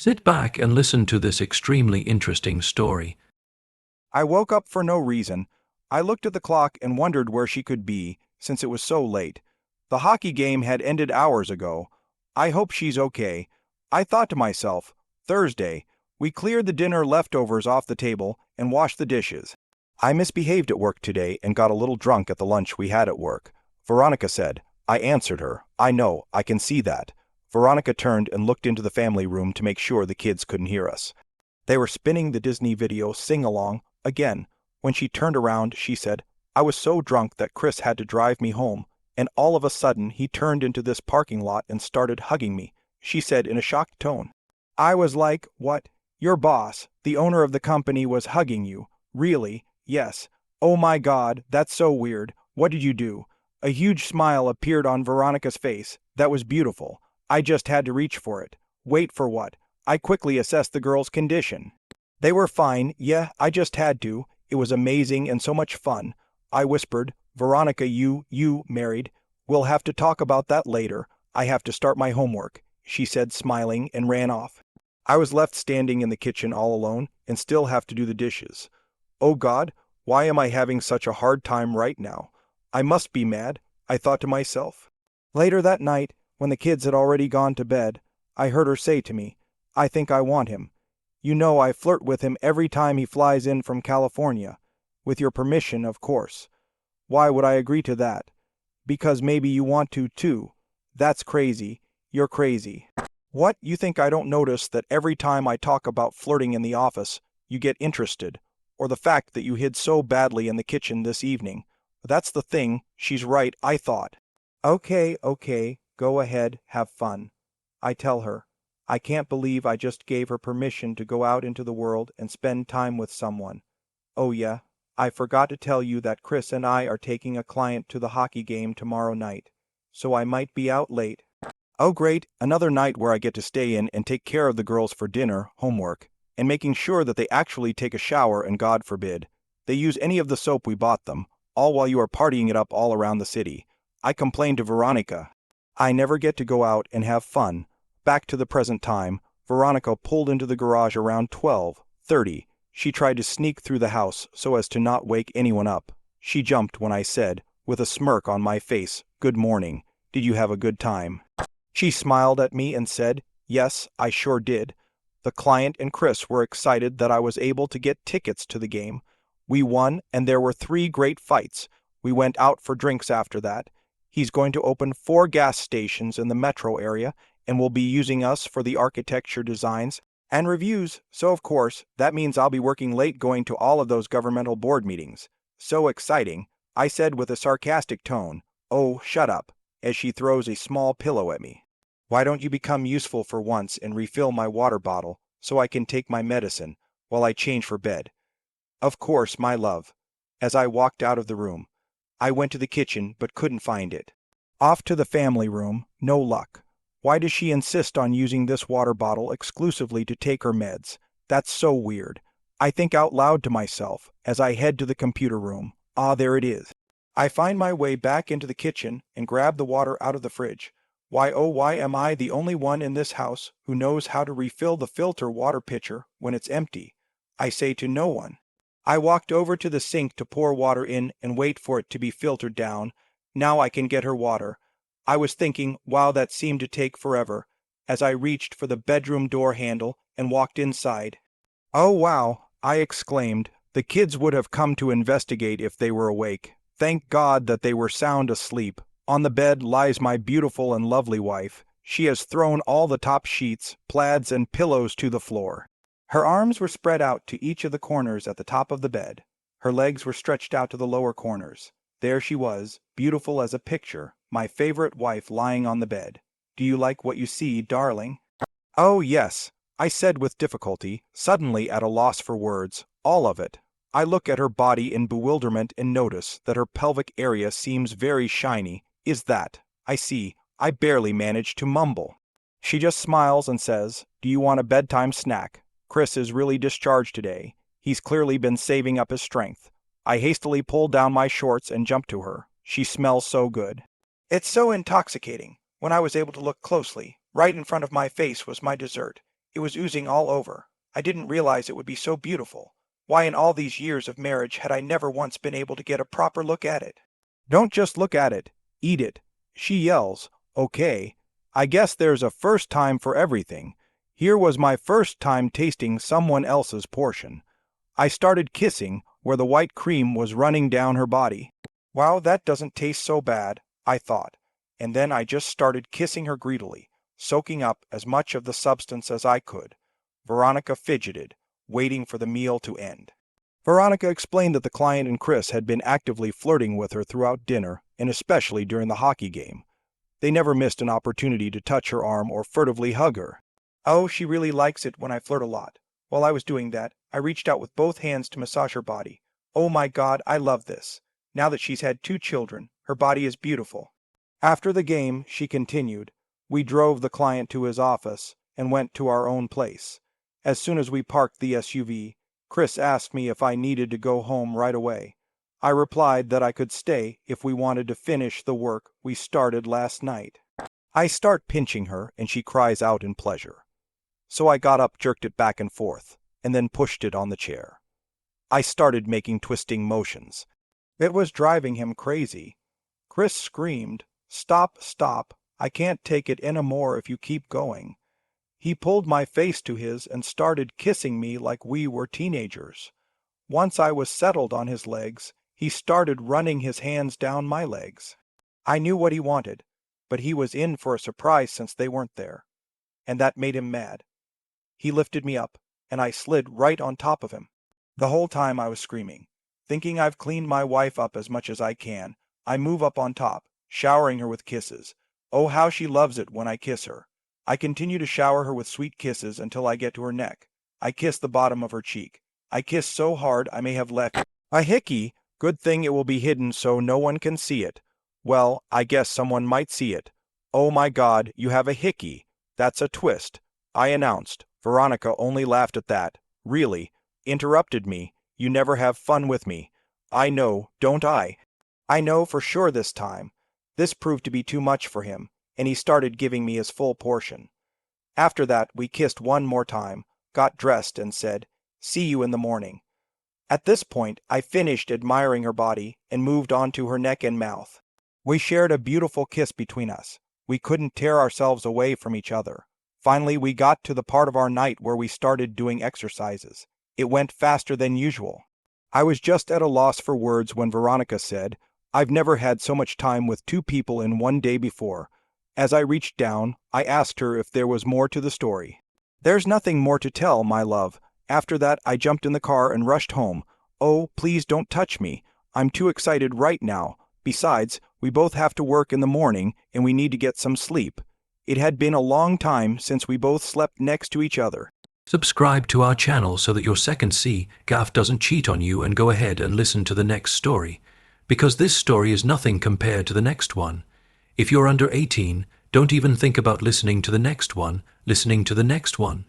Sit back and listen to this extremely interesting story. I woke up for no reason. I looked at the clock and wondered where she could be, since it was so late. The hockey game had ended hours ago. I hope she's okay. I thought to myself, Thursday. We cleared the dinner leftovers off the table and washed the dishes. I misbehaved at work today and got a little drunk at the lunch we had at work. Veronica said. I answered her. I know, I can see that. Veronica turned and looked into the family room to make sure the kids couldn't hear us. They were spinning the Disney video sing-along again. When she turned around, she said, I was so drunk that Chris had to drive me home, and all of a sudden he turned into this parking lot and started hugging me, she said in a shocked tone. I was like, what? Your boss, the owner of the company, was hugging you? Really? Yes. Oh my God, that's so weird. What did you do? A huge smile appeared on Veronica's face. That was beautiful. I just had to reach for it. Wait for what? I quickly assessed the girl's condition. They were fine. Yeah, I just had to. It was amazing and so much fun. I whispered, Veronica, you married. We'll have to talk about that later. I have to start my homework, she said, smiling, and ran off. I was left standing in the kitchen all alone and still have to do the dishes. Oh God, why am I having such a hard time right now? I must be mad, I thought to myself. Later that night, when the kids had already gone to bed, I heard her say to me, I think I want him. You know I flirt with him every time he flies in from California. With your permission, of course. Why would I agree to that? Because maybe you want to, too. That's crazy. You're crazy. What, you think I don't notice that every time I talk about flirting in the office, you get interested? Or the fact that you hid so badly in the kitchen this evening? That's the thing, she's right, I thought. Okay, go ahead, have fun. I tell her. I can't believe I just gave her permission to go out into the world and spend time with someone. Oh yeah, I forgot to tell you that Chris and I are taking a client to the hockey game tomorrow night, so I might be out late. Oh great, another night where I get to stay in and take care of the girls for dinner, homework, and making sure that they actually take a shower and God forbid they use any of the soap we bought them, all while you are partying it up all around the city. I complained to Veronica. I never get to go out and have fun. Back to the present time, Veronica pulled into the garage around 12:30. She tried to sneak through the house so as to not wake anyone up. She jumped when I said, with a smirk on my face, Good morning. Did you have a good time? She smiled at me and said, Yes, I sure did. The client and Chris were excited that I was able to get tickets to the game. We won, and there were 3 great fights. We went out for drinks after that. He's going to open 4 gas stations in the metro area and will be using us for the architecture designs and reviews, so of course, that means I'll be working late going to all of those governmental board meetings. So exciting, I said with a sarcastic tone. Oh, shut up, as she throws a small pillow at me. Why don't you become useful for once and refill my water bottle so I can take my medicine while I change for bed? Of course, my love. As I walked out of the room, I went to the kitchen but couldn't find it. Off to the family room, no luck. Why does she insist on using this water bottle exclusively to take her meds? That's so weird. I think out loud to myself as I head to the computer room. Ah, there it is. I find my way back into the kitchen and grab the water out of the fridge. Why, oh, why am I the only one in this house who knows how to refill the filter water pitcher when it's empty? I say to no one. I walked over to the sink to pour water in and wait for it to be filtered down. Now I can get her water. I was thinking, wow, that seemed to take forever, as I reached for the bedroom door handle and walked inside. Oh wow, I exclaimed. The kids would have come to investigate if they were awake. Thank God that they were sound asleep. On the bed lies my beautiful and lovely wife. She has thrown all the top sheets, plaids, and pillows to the floor. Her arms were spread out to each of the corners at the top of the bed. Her legs were stretched out to the lower corners. There she was, beautiful as a picture, my favorite wife lying on the bed. Do you like what you see, darling? Oh, yes, I said with difficulty, suddenly at a loss for words. All of it. I look at her body in bewilderment and notice that her pelvic area seems very shiny. Is that? I see. I barely manage to mumble. She just smiles and says, Do you want a bedtime snack? Chris is really discharged today. He's clearly been saving up his strength. I hastily pull down my shorts and jump to her. She smells so good. It's so intoxicating. When I was able to look closely, right in front of my face was my dessert. It was oozing all over. I didn't realize it would be so beautiful. Why in all these years of marriage had I never once been able to get a proper look at it? Don't just look at it, eat it. She yells, okay. I guess there's a first time for everything. Here was my first time tasting someone else's portion. I started kissing where the white cream was running down her body. Wow, that doesn't taste so bad, I thought. And then I just started kissing her greedily, soaking up as much of the substance as I could. Veronica fidgeted, waiting for the meal to end. Veronica explained that the client and Chris had been actively flirting with her throughout dinner, and especially during the hockey game. They never missed an opportunity to touch her arm or furtively hug her. Oh, she really likes it when I flirt a lot. While I was doing that, I reached out with both hands to massage her body. Oh my God, I love this. Now that she's had 2 children, her body is beautiful. After the game, she continued, we drove the client to his office and went to our own place. As soon as we parked the SUV, Chris asked me if I needed to go home right away. I replied that I could stay if we wanted to finish the work we started last night. I start pinching her and she cries out in pleasure. So I got up, jerked it back and forth, and then pushed it on the chair. I started making twisting motions. It was driving him crazy. Chris screamed, stop, stop, I can't take it anymore if you keep going. He pulled my face to his and started kissing me like we were teenagers. Once I was settled on his legs, he started running his hands down my legs. I knew what he wanted, but he was in for a surprise since they weren't there, and that made him mad. He lifted me up, and I slid right on top of him. The whole time I was screaming. Thinking I've cleaned my wife up as much as I can, I move up on top, showering her with kisses. Oh, how she loves it when I kiss her. I continue to shower her with sweet kisses until I get to her neck. I kiss the bottom of her cheek. I kiss so hard I may have left a hickey. Good thing it will be hidden so no one can see it. Well, I guess someone might see it. Oh my God, you have a hickey. That's a twist, I announced. Veronica only laughed at that. Really, interrupted me. You never have fun with me. I know, don't I? I know for sure this time. This proved to be too much for him, and he started giving me his full portion. After that, we kissed one more time, got dressed, and said, see you in the morning. At this point, I finished admiring her body and moved on to her neck and mouth. We shared a beautiful kiss between us. We couldn't tear ourselves away from each other. Finally, we got to the part of our night where we started doing exercises. It went faster than usual. I was just at a loss for words when Veronica said, I've never had so much time with 2 people in one day before. As I reached down, I asked her if there was more to the story. There's nothing more to tell, my love. After that, I jumped in the car and rushed home. Oh, please don't touch me. I'm too excited right now. Besides, we both have to work in the morning and we need to get some sleep. It had been a long time since we both slept next to each other. Subscribe to our channel so that your second C, Gaff, doesn't cheat on you, and go ahead and listen to the next story, because this story is nothing compared to the next one. If you're under 18, don't even think about listening to the next one.